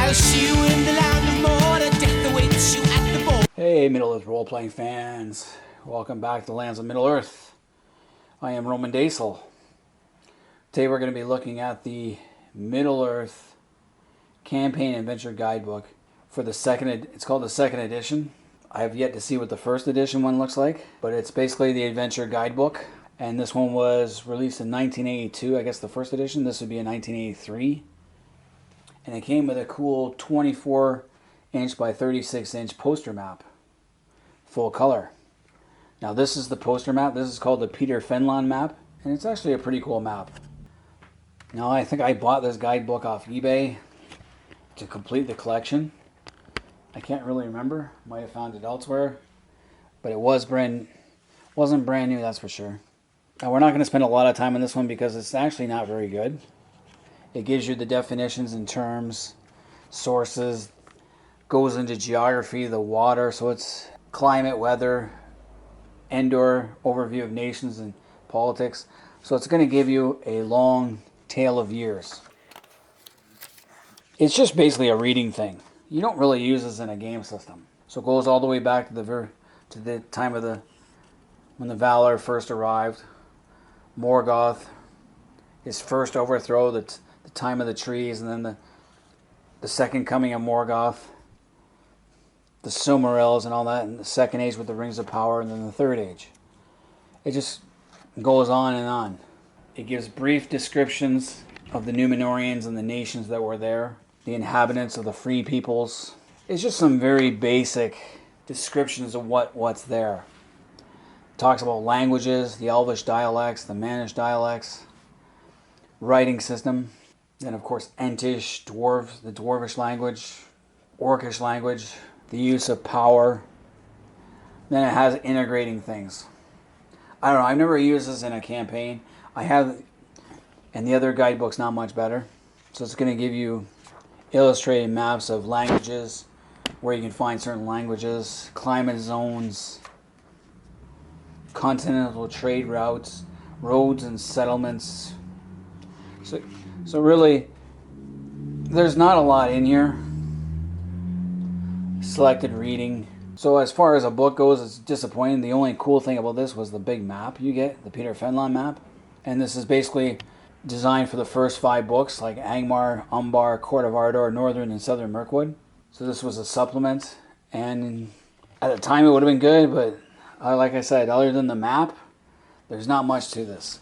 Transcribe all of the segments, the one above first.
I'll see you in the land of Mordor. Death awaits you at the border. Hey, Middle-earth role-playing fans. Welcome back to the lands of Middle-earth. I am Roman Daisel. Today we're going to be looking at the Middle-earth Campaign Adventure Guidebook for the it's called the second edition. I have yet to see what the first edition one looks like, but it's basically the adventure guidebook. And this one was released in 1982, I guess the first edition. This would be in 1983. And it came with a cool 24-inch by 36-inch poster map. Full color. Now this is the poster map. This is called the Peter Fenlon map. And it's actually a pretty cool map. Now I think I bought this guidebook off eBay to complete the collection. I can't really remember. Might have found it elsewhere. But it wasn't brand new, that's for sure. Now we're not going to spend a lot of time on this one because it's actually not very good. It gives you the definitions and terms, sources, goes into geography, the water, so it's climate, weather, Endor, overview of nations and politics. So it's going to give you a long tale of years. It's just basically a reading thing. You don't really use this in a game system. So it goes all the way back to the time of when the Valar first arrived, Morgoth, his first overthrow, the time of the trees, and then the second coming of Morgoth, the Silmarils and all that, and the second age with the Rings of Power, and then the third age. It just goes on and on. It gives brief descriptions of the Númenóreans and the nations that were there, the inhabitants of the free peoples. It's just some very basic descriptions of what's there. It talks about languages, the Elvish dialects, the Mannish dialects, writing system, then of course Entish, Dwarves, the Dwarvish language, Orcish language, the use of power. Then it has integrating things. I don't know, I've never used this in a campaign. I have, and the other guidebook's not much better. So it's going to give you illustrated maps of languages, where you can find certain languages, climate zones, continental trade routes, roads and settlements. So really, there's not a lot in here. Selected reading. So as far as a book goes, it's disappointing. The only cool thing about this was the big map you get, the Peter Fenlon map. And this is basically designed for the first 5 books, like Angmar, Umbar, Court of Ardor, Northern and Southern Mirkwood. So this was a supplement. And at the time it would have been good, but like I said, other than the map, there's not much to this.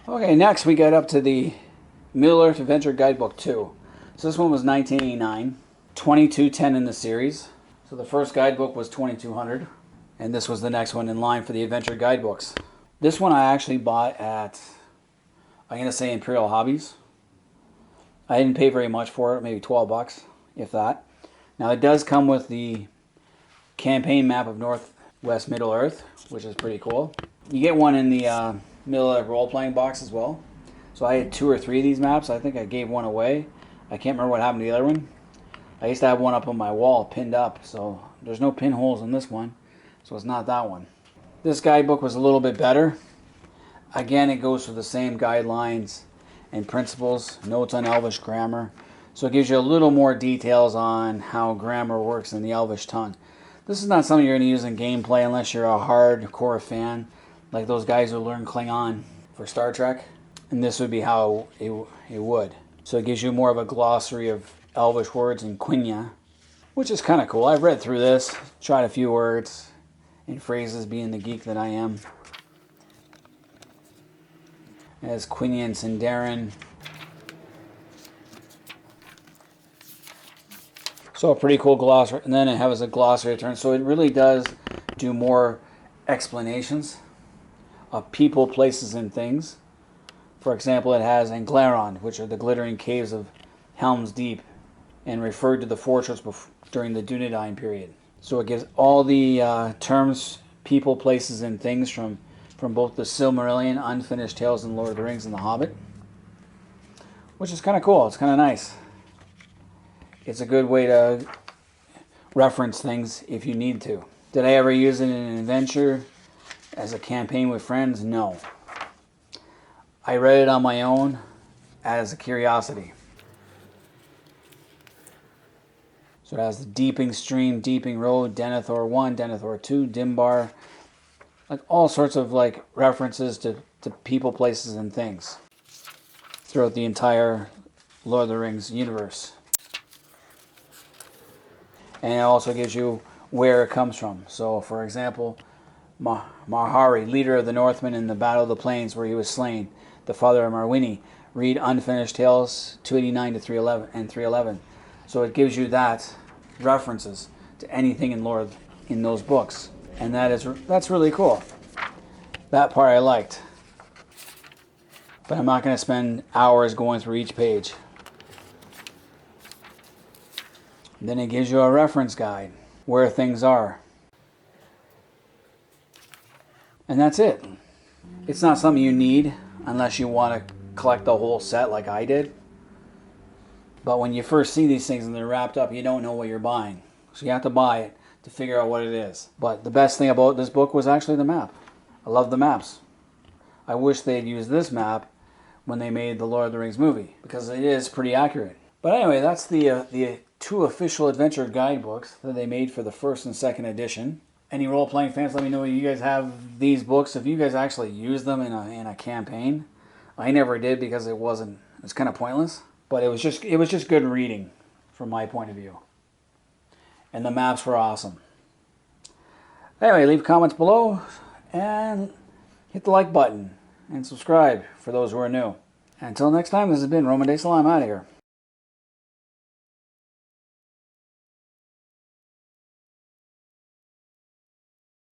Okay, next we get up to the Middle-earth Adventure Guidebook 2. So this one was 1989, 2210 in the series. So the first guidebook was 2200, and this was the next one in line for the Adventure Guidebooks. This one I actually bought at, I'm going to say Imperial Hobbies. I didn't pay very much for it, maybe 12 bucks, if that. Now it does come with the campaign map of Northwest Middle-earth, which is pretty cool. You get one in the Middle-earth role-playing box as well. So I had 2 or 3 of these maps. I think I gave one away. I can't remember what happened to the other one. I used to have one up on my wall, pinned up, so there's no pinholes in this one, so it's not that one. This guidebook was a little bit better. Again, it goes through the same guidelines and principles, notes on Elvish grammar, so it gives you a little more details on how grammar works in the Elvish tongue. This is not something you're going to use in gameplay unless you're a hardcore fan, like those guys who learn Klingon for Star Trek, and this would be how it would. So it gives you more of a glossary of Elvish words in Quenya, which is kind of cool. I've read through this, tried a few words and phrases, being the geek that I am. As Quenya and Sindarin. So a pretty cool glossary, and then it has a glossary turn. So it really does do more explanations of people, places, and things. For example, it has Anglaron, which are the glittering caves of Helm's Deep, and referred to the fortress during the Dunedain period. So it gives all the terms, people, places, and things from both the Silmarillion, Unfinished Tales, and Lord of the Rings, and The Hobbit, which is kind of cool. It's kind of nice. It's a good way to reference things if you need to. Did I ever use it in an adventure as a campaign with friends? No. I read it on my own as a curiosity. So it has the Deeping Stream, Deeping Road, Denethor 1, Denethor 2, Dimbar. Like all sorts of like references to people, places, and things throughout the entire Lord of the Rings universe. And it also gives you where it comes from. So, for example, Marhari, leader of the Northmen in the Battle of the Plains where he was slain, the father of Marwini. Read Unfinished Tales 289 to 311 and 311. So it gives you that references to anything in those books, and that's really cool. That part I liked, but I'm not going to spend hours going through each page. Then it gives you a reference guide where things are, and that's it. It's not something you need unless you want to collect the whole set like I did. But when you first see these things and they're wrapped up, you don't know what you're buying. So you have to buy it to figure out what it is. But the best thing about this book was actually the map. I love the maps. I wish they'd used this map when they made the Lord of the Rings movie, because it is pretty accurate. But anyway, that's the two official adventure guidebooks that they made for the first and second edition. Any role-playing fans, let me know if you guys have these books, if you guys actually use them in a campaign. I never did because it was kind of pointless. But it was just good reading from my point of view. And the maps were awesome. Anyway, leave comments below and hit the like button and subscribe for those who are new. Until next time, this has been Roman De Salam out of here.